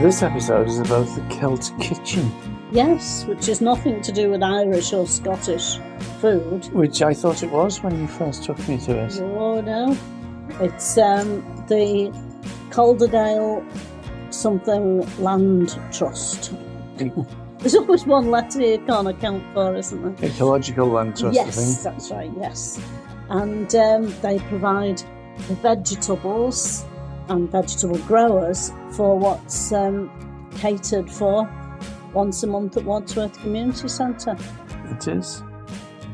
This episode is about the Celt kitchen. Yes, which is nothing to do with Irish or Scottish food. Which I thought it was when you first took me to it. Oh, no. It's the Calderdale something land trust. There's always one letter you can't account for, isn't there? Ecological Land Trust, yes, I think. That's right, yes. And they provide the vegetables and vegetable growers for what's catered for once a month at Wadsworth Community Centre. It is.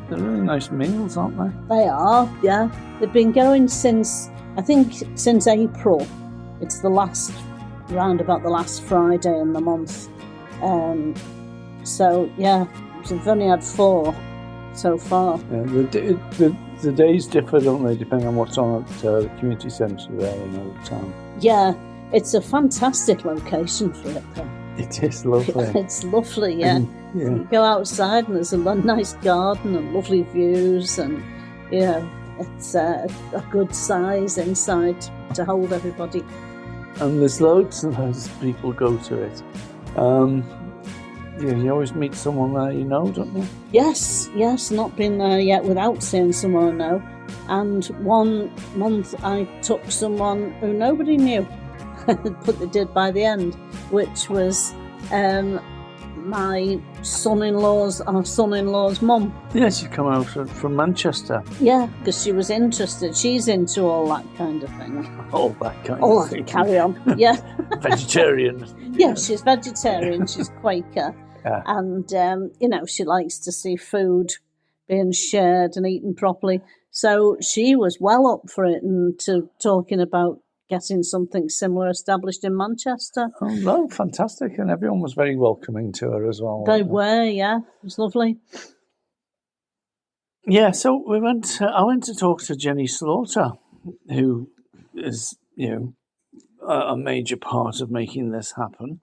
They're really nice meals, aren't they? They are, yeah. They've been going since April. It's round about the last Friday in the month. So, yeah, we've only had 4 so far. Yeah, the days differ, don't they, depending on what's on at the community centre there in Old Town. Yeah, it's a fantastic location for it, though. It is lovely. It's lovely, yeah. Yeah. You go outside and there's a nice garden and lovely views, and, you know, it's a good size inside to hold everybody. And there's loads and loads of people go to it. You always meet someone there you know, don't you? Yes, not been there yet without seeing someone I know. And one month I took someone who nobody knew, but they did by the end, which was our son-in-law's mum. Yes, she come out from Manchester. Yeah, because she was interested. She's into all that kind of thing. All that kind all of thing. Carry on, yeah. Vegetarian. Yeah, she's vegetarian, she's Quaker. Yeah. And, she likes to see food being shared and eaten properly. So she was well up for it and talking about getting something similar established in Manchester. Oh, no, fantastic. And everyone was very welcoming to her as well. They were, yeah. It was lovely. Yeah, so I went to talk to Jenny Slaughter, who is, a major part of making this happen.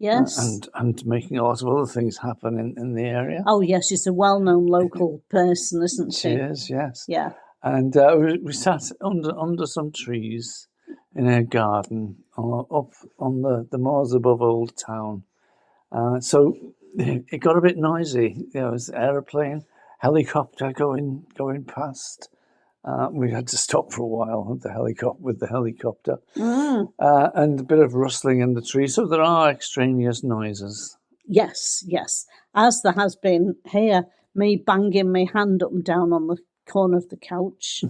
Yes. And making a lot of other things happen in the area. Oh, yes, she's a well-known local person, isn't she? She is, yes. Yeah. And we sat under some trees in her garden up on the moors above Old Town. So it got a bit noisy. There was an aeroplane, helicopter going past. We had to stop for a while with the helicopter. And a bit of rustling in the trees. So there are extraneous noises. Yes. As there has been here, me banging my hand up and down on the corner of the couch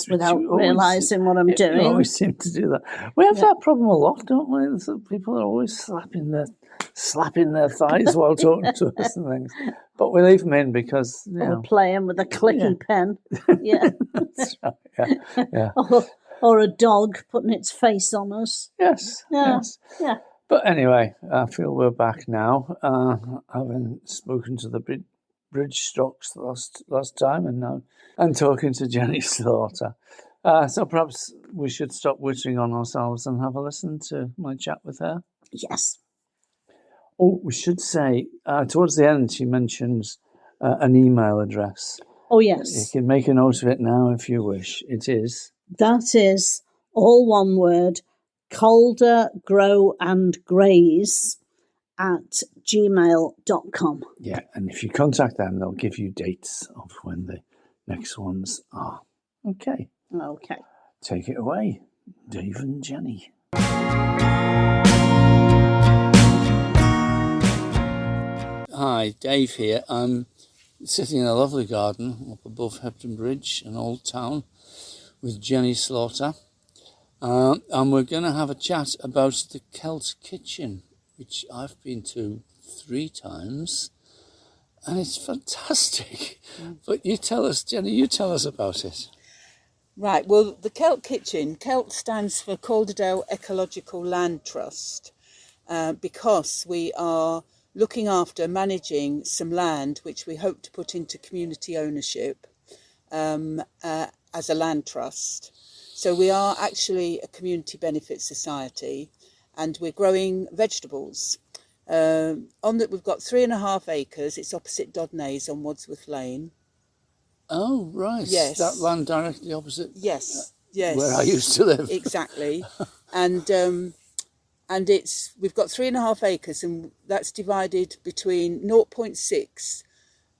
without realising what I'm doing. You always seem to do that. We have that problem a lot, don't we? So people are always slapping their thighs while talking to us and things. But we leave them in because or playing with a clicky pen. Yeah. That's right. Yeah. Or a dog putting its face on us. Yes. Yeah. Yes. Yeah. But anyway, I feel we're back now, having spoken to the Bridge Stocks last time, and now I'm talking to Jenny Slaughter. So perhaps we should stop wittering on ourselves and have a listen to my chat with her. Yes. Oh, we should say, towards the end, she mentions an email address. Oh, yes. You can make a note of it now if you wish. It is... That is all one word, Calder, Grow and Graze @gmail.com. Yeah, and if you contact them, they'll give you dates of when the next ones are. Okay. Take it away, Dave and Jenny. Hi, Dave here. I'm sitting in a lovely garden up above Hebden Bridge in Old Town with Jenny Slaughter. And we're going to have a chat about the Celt kitchen, which I've been to 3 times. And it's fantastic. But you tell us, Jenny, about it. Right, well, the Celt kitchen, Celt stands for Calderdale Ecological Land Trust, because we are looking after managing some land which we hope to put into community ownership as a land trust. So we are actually a community benefit society, and we're growing vegetables. We've got 3.5 acres. It's opposite Dodnays on Wadsworth Lane. Oh, right. Yes. That land directly opposite. Yes. Where I used to live. Exactly. And and we've got 3.5 acres, and that's divided between 0.6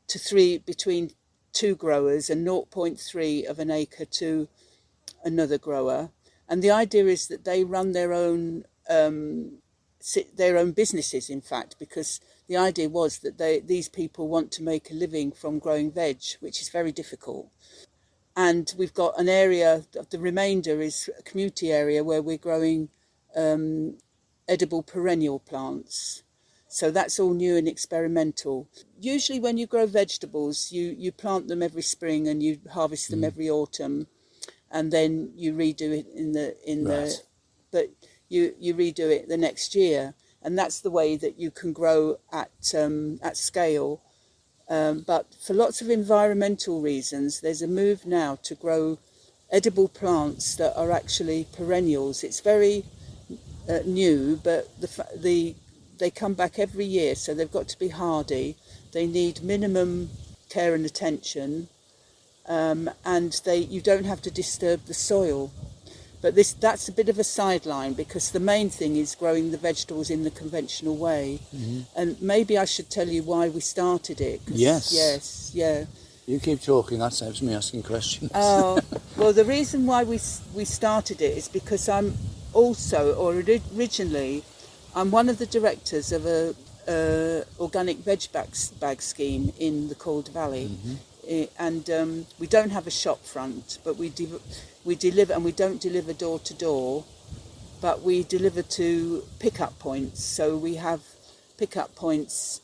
to 3 between 2 growers, and 0.3 of an acre to another grower. And the idea is that they run their own businesses, in fact, because the idea was that these people want to make a living from growing veg, which is very difficult. And we've got an area, the remainder is a community area where we're growing edible perennial plants. So that's all new and experimental. Usually when you grow vegetables, you plant them every spring and you harvest them every autumn, and then you redo it but you redo it the next year. And that's the way that you can grow at scale. But for lots of environmental reasons, there's a move now to grow edible plants that are actually perennials. It's very new, but they come back every year, so they've got to be hardy. They need minimum care and attention, and you don't have to disturb the soil. But that's a bit of a sideline, because the main thing is growing the vegetables in the conventional way. And maybe I should tell you why we started it. Yes. Yeah. You keep talking, that saves me asking questions. Oh, well, the reason why we started it is because originally, I'm one of the directors of a organic veg bag scheme in the Calder Valley. And we don't have a shop front, but we deliver, and we don't deliver door to door, but we deliver to pickup points. So we have pickup points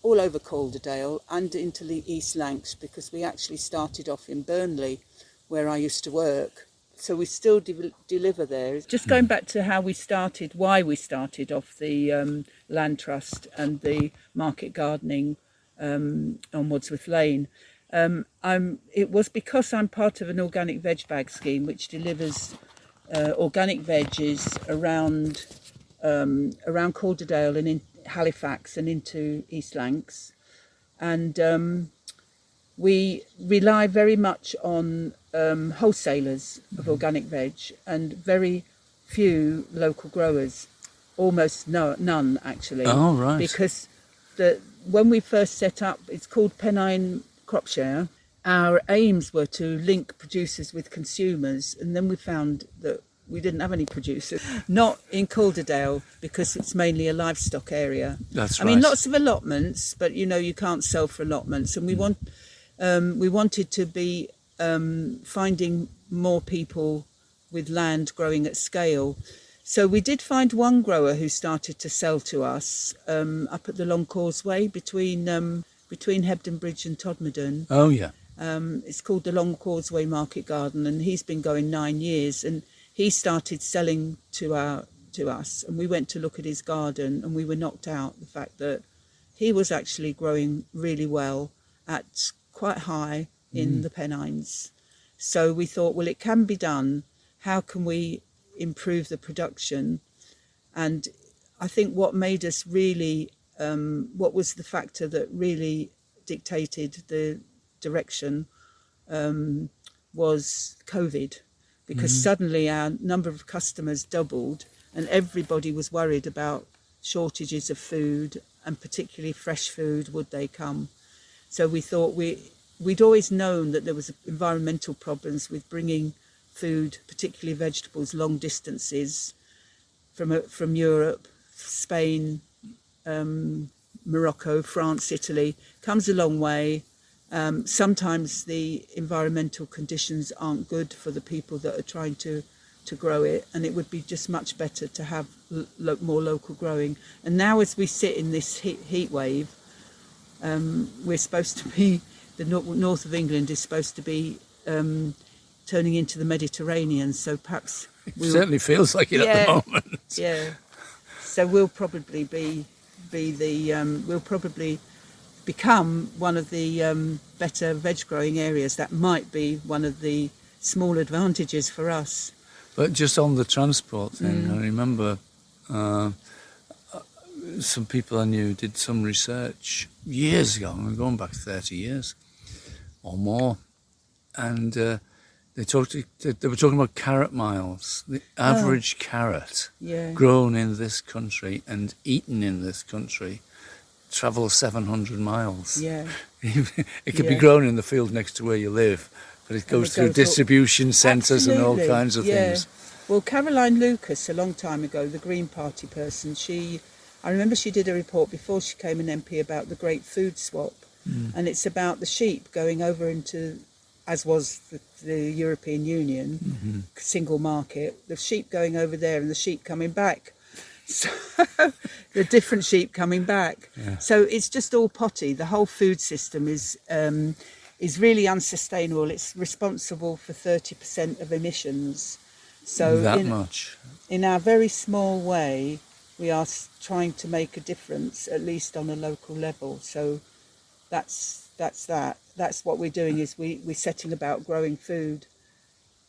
all over Calderdale and into the East Lancs, because we actually started off in Burnley, where I used to work. So we still deliver there. Just going back to how we started, why we started off the Land Trust and the market gardening on Wadsworth Lane. It was because I'm part of an organic veg bag scheme which delivers organic veggies around Calderdale and in Halifax and into East Lancs, and we rely very much on wholesalers of organic veg and very few local growers, almost none actually. Oh, right. Because when we first set up, it's called Pennine Crop Share. Our aims were to link producers with consumers, and then we found that we didn't have any producers, not in Calderdale, because it's mainly a livestock area. That's right. I mean, lots of allotments, but you can't sell for allotments, and we wanted to be finding more people with land growing at scale. So we did find one grower who started to sell to us up at the Long Causeway between Hebden Bridge and Todmorden. Oh, yeah. It's called the Long Causeway Market Garden, and he's been going 9 years, and he started selling to us, and we went to look at his garden, and we were knocked out the fact that he was actually growing really well at quite high in the Pennines. So we thought, well, it can be done. How can we improve the production? And I think what made us really, what was the factor that really dictated the direction was COVID, because suddenly our number of customers doubled, and everybody was worried about shortages of food, and particularly fresh food, would they come? So we thought we'd always known that there was environmental problems with bringing food, particularly vegetables, long distances from Europe, Spain, Morocco, France, Italy. Comes a long way. Sometimes the environmental conditions aren't good for the people that are trying to grow it, and it would be just much better to have more local growing. And now, as we sit in this heat wave, we're supposed to be, the north of England is supposed to be turning into the Mediterranean, so perhaps it certainly feels like it at the moment. Yeah, so we'll probably we'll probably become one of the better veg growing areas. That might be one of the small advantages for us. But just on the transport thing, I remember some people I knew did some research years ago, we're going back 30 years or more, and They were talking about carrot miles. The average carrot Yeah. grown in this country and eaten in this country travels 700 miles. Yeah. It could be Yeah. grown in the field next to where you live, but it goes through goes up- distribution centres and all Absolutely. kinds of Yeah. things. Well, Caroline Lucas, a long time ago, the Green Party person, I remember she did a report before she came an MP about the Great Food Swap, and it's about the sheep going over into, as was the European Union, single market, the sheep going over there and the sheep coming back. So the different sheep coming back. Yeah. So it's just all potty. The whole food system is really unsustainable. It's responsible for 30% of emissions. So That much. in our very small way, we are trying to make a difference, at least on a local level. So that's that. That's what we're doing, is we're setting about growing food.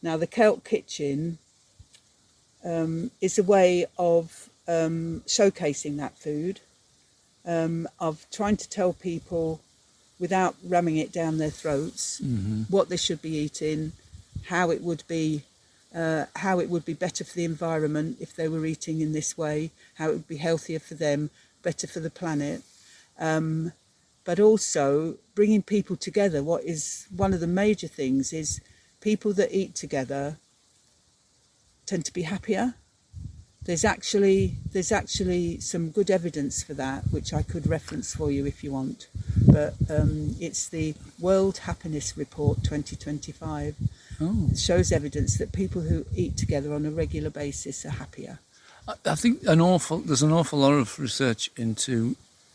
Now, the Celt Kitchen is a way of showcasing that food, of trying to tell people without ramming it down their throats what they should be eating, how it would be better for the environment if they were eating in this way, how it would be healthier for them, better for the planet, but also bringing people together. What is one of the major things is people that eat together tend to be happier. There's actually some good evidence for that, which I could reference for you if you want. But it's the World Happiness Report 2025. Oh. It shows evidence that people who eat together on a regular basis are happier. I think there's an awful lot of research into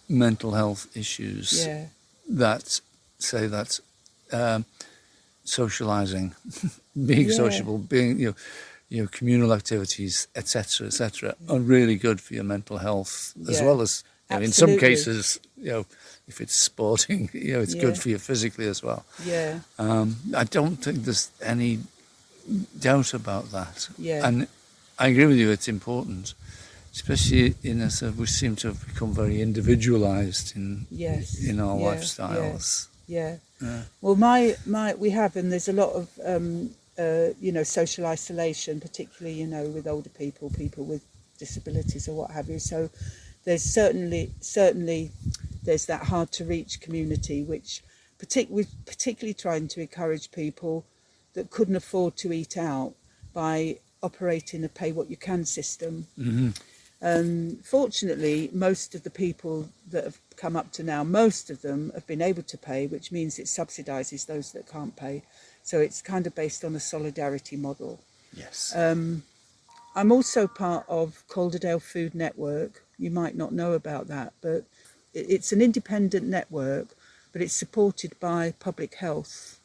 mental health issues Yeah, that say that socialising, being Yeah. sociable, being communal activities, etc., are really good for your mental health, as Yeah. well as in some Absolutely. cases, if it's sporting, it's Yeah. good for you physically as well. yeah, I don't think there's any doubt about that. Yeah. And I agree with you, it's important, especially we seem to have become very individualised yes. in our Yeah, lifestyles. Yeah. Yeah. Well, we have, and there's a lot of social isolation, particularly with older people with disabilities or what have you. So there's certainly there's that hard to reach community, which we're particularly trying to encourage people that couldn't afford to eat out by operating a pay what you can system. Fortunately, most of the people that have come up to now, most of them have been able to pay, which means it subsidises those that can't pay. So it's kind of based on a solidarity model. Yes. I'm also part of Calderdale Food Network. You might not know about that, but it's an independent network, but it's supported by Public Health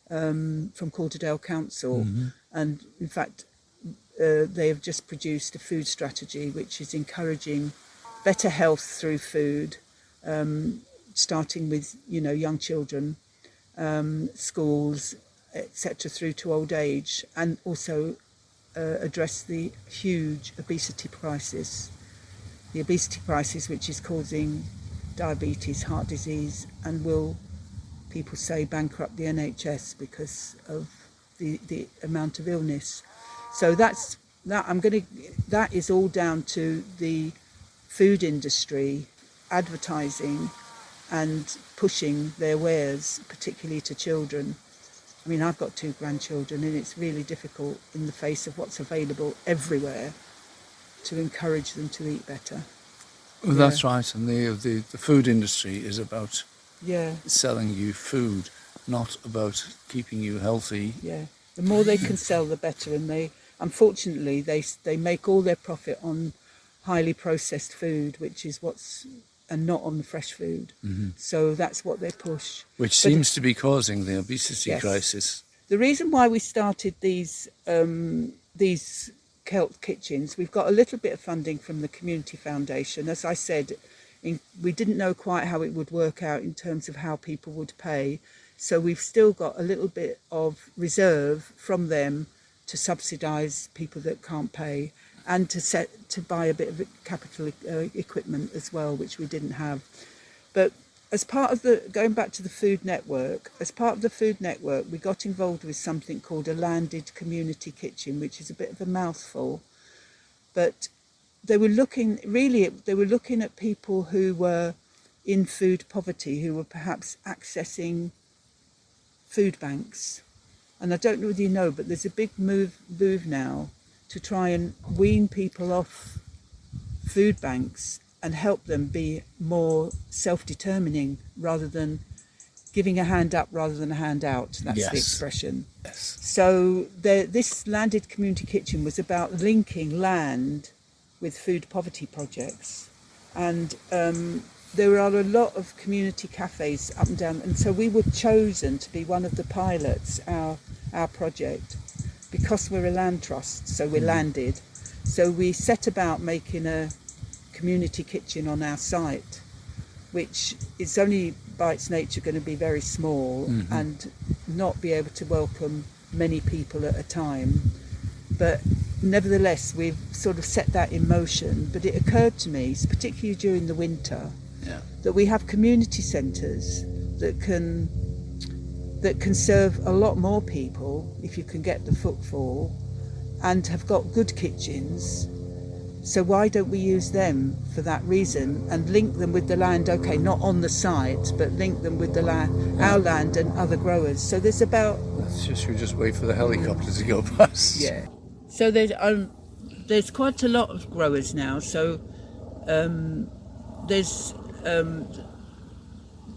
from Calderdale Council. And in fact, they have just produced a food strategy which is encouraging better health through food, starting with young children, schools, etc., through to old age, and also address the huge obesity crisis. The obesity crisis, which is causing diabetes, heart disease, and will, people say, bankrupt the NHS because of the amount of illness. So that is all down to the food industry advertising and pushing their wares, particularly to children. I mean, I've got 2 grandchildren, and it's really difficult in the face of what's available everywhere to encourage them to eat better. Well, that's right. And the food industry is about Yeah, selling you food, not about keeping you healthy. yeah. The more they can sell, the better. And unfortunately, they make all their profit on highly processed food, which is and not on the fresh food. So that's what they push. Which seems to be causing the obesity Yes. crisis. The reason why we started these Celt kitchens, we've got a little bit of funding from the Community Foundation. As I said, we didn't know quite how it would work out in terms of how people would pay. So we've still got a little bit of reserve from them to subsidise people that can't pay, and to buy a bit of capital equipment as well, which we didn't have. But as part of the, going back to the food network, as part of the food network, we got involved with something called a landed community kitchen, which is a bit of a mouthful, but they were looking at people who were in food poverty, who were perhaps accessing food banks. And I don't know whether you know, but there's a big move now to try and wean people off food banks and help them be more self-determining, rather than giving a hand up rather than a hand out. That's Yes. the expression. Yes. So this landed community kitchen was about linking land with food poverty projects. And there are a lot of community cafes up and down. And so we were chosen to be one of the pilots, our project, because we're a land trust, so we're landed. So we set about making a community kitchen on our site, which is only by its nature going to be very small and not be able to welcome many people at a time. But nevertheless, we've sort of set that in motion. But it occurred to me, particularly during the winter, that we have community centres that can serve a lot more people if you can get the footfall, and have got good kitchens. So why don't we use them for that reason and link them with the land? Okay, not on the site, but link them with the land, our land, and other growers. So there's about We just wait for the helicopter to go past. yeah. So there's quite a lot of growers now. So there's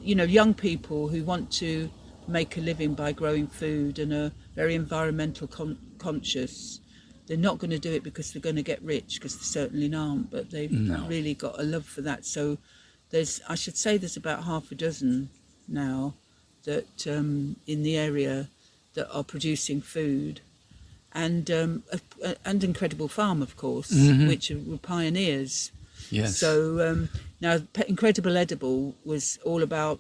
young people who want to make a living by growing food and are very environmental conscious. They're not going to do it because they're going to get rich, because they certainly aren't, but they've really got a love for that. So there's about half a dozen now that in the area that are producing food, and Incredible Farm, of course, which were pioneers. Yes. So now Incredible Edible was all about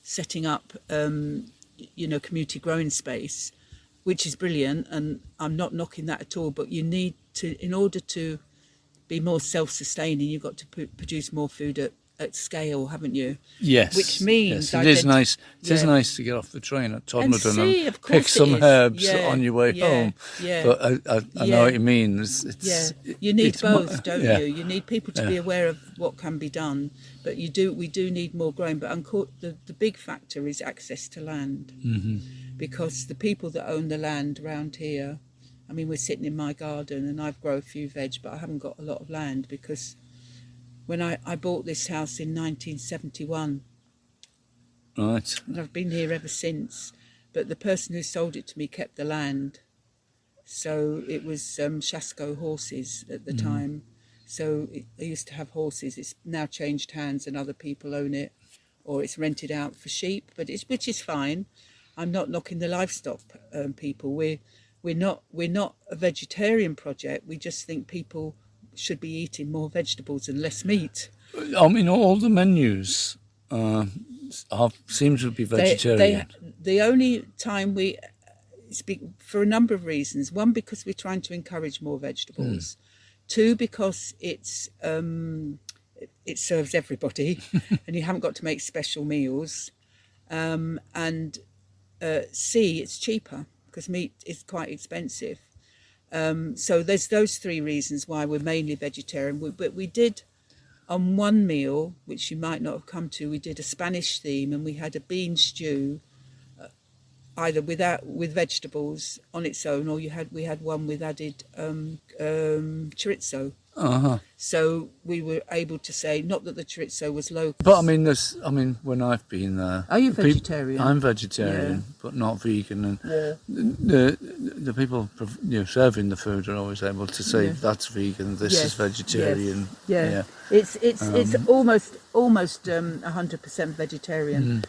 setting up community growing space, which is brilliant, and I'm not knocking that at all, but you need to, in order to be more self-sustaining, you've got to produce more food at scale, haven't you? Yes. Which means it is nice. It is nice to get off the train at Todmorden and pick some herbs on your way home. Yeah. But I know what you mean. You need both, don't you? You need people to be aware of what can be done, but we do need more growing. But the big factor is access to land. Because the people that own the land around here, I mean, we're sitting in my garden and I've grown a few veg, but I haven't got a lot of land, because when I bought this house in 1971, right, and I've been here ever since, but the person who sold it to me kept the land. So it was Shasko horses at the time. So I used to have horses. It's now changed hands and other people own it, or it's rented out for sheep, which is fine. I'm not knocking the livestock people. We're not a vegetarian project. We just think people should be eating more vegetables and less meat. I mean, all the menus seem to be vegetarian. The only time we speak, for a number of reasons. One, because we're trying to encourage more vegetables. Two, because it serves everybody and you haven't got to make special meals. And C, it's cheaper because meat is quite expensive. So there's those three reasons why we're mainly vegetarian. But we did, on one meal, which you might not have come to, we did a Spanish theme, and we had a bean stew, either with vegetables on its own, or we had one with added chorizo. So we were able to say, not that the chorizo was local. But I mean, when I've been there, are you vegetarian? I'm vegetarian, but not vegan, and the people serving the food are always able to say that's vegan, this is vegetarian. It's almost 100% vegetarian,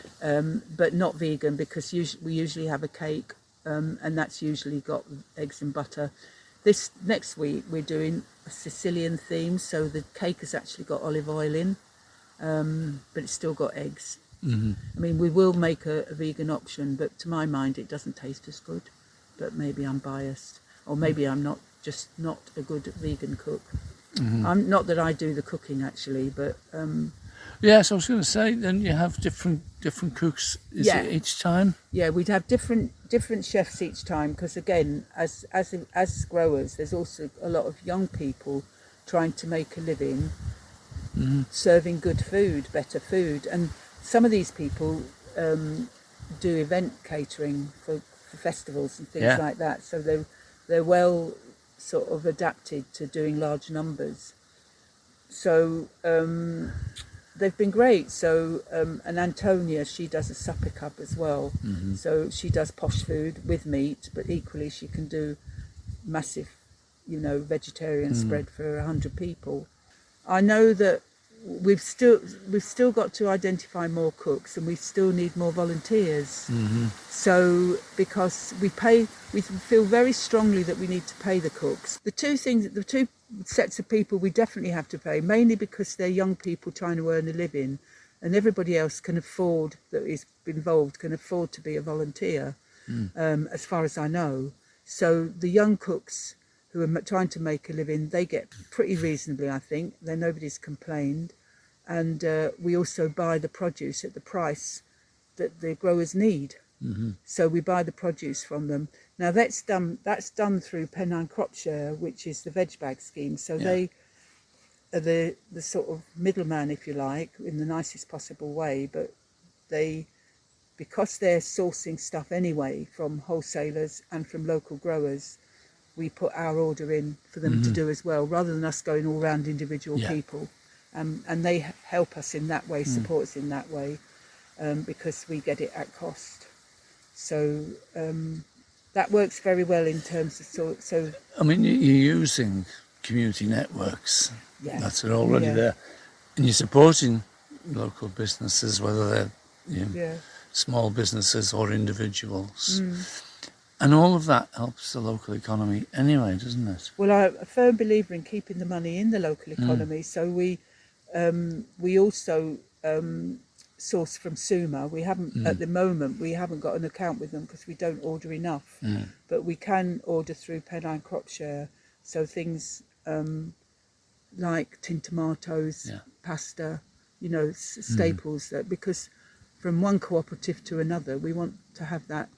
but not vegan, because we usually have a cake, and that's usually got eggs and butter. This next week we're doing a Sicilian theme, so the cake has actually got olive oil in, but it's still got eggs. I mean, we will make a vegan option, but to my mind it doesn't taste as good. But maybe I'm biased, or maybe I'm not a good vegan cook. I'm not that I do the cooking actually, but Yes, I was going to say, then you have different cooks. Is Yeah. it each time? Yeah, we'd have different chefs each time because again, as growers, there's also a lot of young people trying to make a living, serving good food, better food, and some of these people do event catering for festivals and things Yeah. like that. So they're well sort of adapted to doing large numbers. So they've been great. So and Antonia, she does a supper cup as well. So she does posh food with meat, but equally she can do massive, vegetarian spread for 100 people. I know that we've still got to identify more cooks, and we still need more volunteers. So because we feel very strongly that we need to pay the cooks. The two sets of people we definitely have to pay, mainly because they're young people trying to earn a living, and everybody else can afford, that is involved, can afford to be a volunteer, as far as I know. So the young cooks who are trying to make a living, they get pretty reasonably, I think. Nobody's complained. And we also buy the produce at the price that the growers need. So we buy the produce from them. Now that's done through Pennine Crop Share, which is the veg bag scheme. So they are the sort of middleman, if you like, in the nicest possible way. But because they're sourcing stuff anyway from wholesalers and from local growers, we put our order in for them to do as well, rather than us going all round individual people. And they help us in that way, support us in that way, because we get it at cost. So that works very well in terms of so. I mean, you're using community networks that are already there, and you're supporting local businesses, whether they're small businesses or individuals. And all of that helps the local economy anyway, doesn't it? Well, I'm a firm believer in keeping the money in the local economy. So we also source from Suma. We haven't at the moment. We haven't got an account with them because we don't order enough. But we can order through Pennine Crop Share. So things like tin tomatoes, pasta, staples. That because from one cooperative to another, we want to have that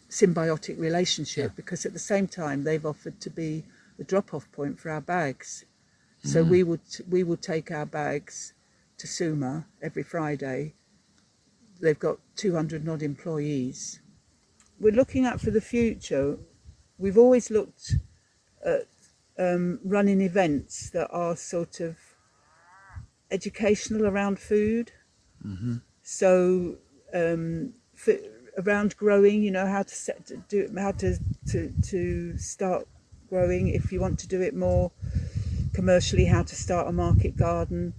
symbiotic relationship, because at the same time they've offered to be the drop-off point for our bags. So we would take our bags to Suma every Friday. They've got 200 odd employees. We're looking at for the future. We've always looked at running events that are sort of educational around food. So around growing, how to start growing. If you want to do it more commercially, how to start a market garden,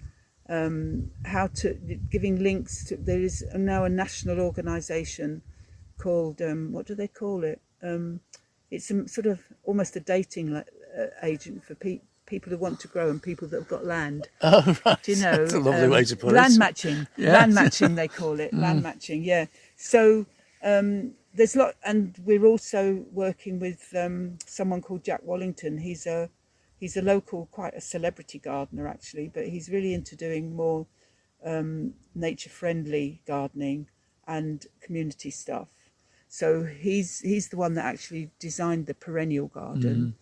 giving links to. There is now a national organisation called what do they call it? It's sort of almost a dating agent for people who want to grow and people that have got land. Oh, right. Do you know? That's a lovely way to put land it. Matching. Land matching, they call it. Land matching, yeah. So there's a lot, and we're also working with someone called Jack Wallington. He's a local, quite a celebrity gardener actually, but he's really into doing more nature-friendly gardening and community stuff. So he's the one that actually designed the perennial garden,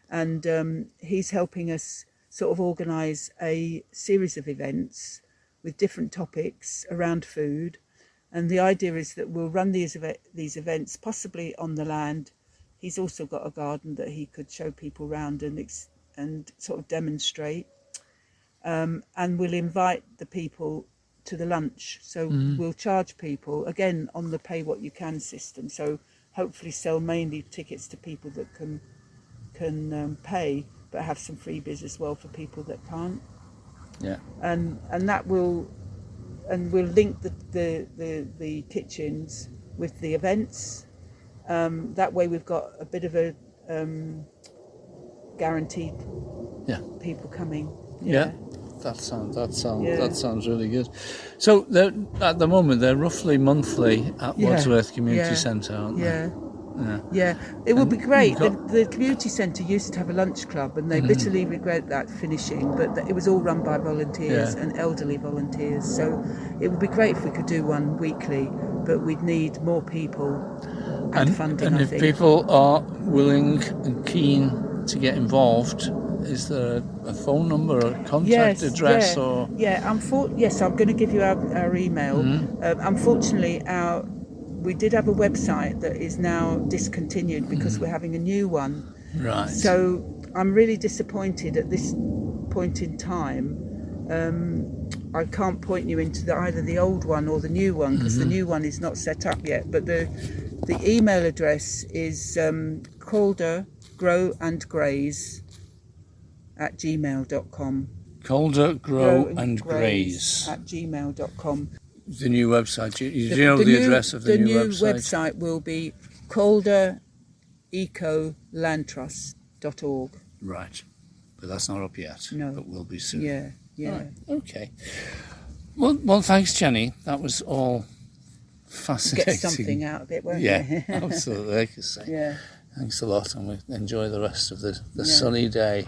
and he's helping us sort of organise a series of events with different topics around food. And the idea is that we'll run these events possibly on the land. He's also got a garden that he could show people around and sort of demonstrate. And we'll invite the people to the lunch. So we'll charge people, again, on the pay what you can system. So hopefully sell mainly tickets to people that can pay, but have some freebies as well for people that can't. Yeah. And that will, and we'll link the kitchens with the events. That way we've got a bit of a guaranteed people coming. Yeah. That sounds really good. So at the moment they're roughly monthly at Wadsworth Community Centre, aren't they? Yeah. Yeah, it would be great. got- The community centre used to have a lunch club, and they bitterly regret that finishing. But it was all run by volunteers Yeah. and elderly volunteers, so it would be great if we could do one weekly. But we'd need more people and funding. And I if think. people are willing and keen to get involved, is there a phone number or a contact address? Yeah, or yeah. Yes, I'm going to give you our email. Unfortunately, we did have a website that is now discontinued because we're having a new one. Right. So I'm really disappointed at this point in time. I can't point you into either the old one or the new one because the new one is not set up yet. But the email address is Calder Grow and Graze at gmail.com. Calder Grow and Graze at gmail.com. The new website. Do you know the address of the new website? The new website will be calderecolandtrust.org. Right. But that's not up yet. No. But will be soon. Yeah. Right. Okay. Well, thanks, Jenny. That was all fascinating. Get something out of it, won't Yeah, you? absolutely. Like I say. Yeah. Thanks a lot, and we enjoy the rest of the sunny day.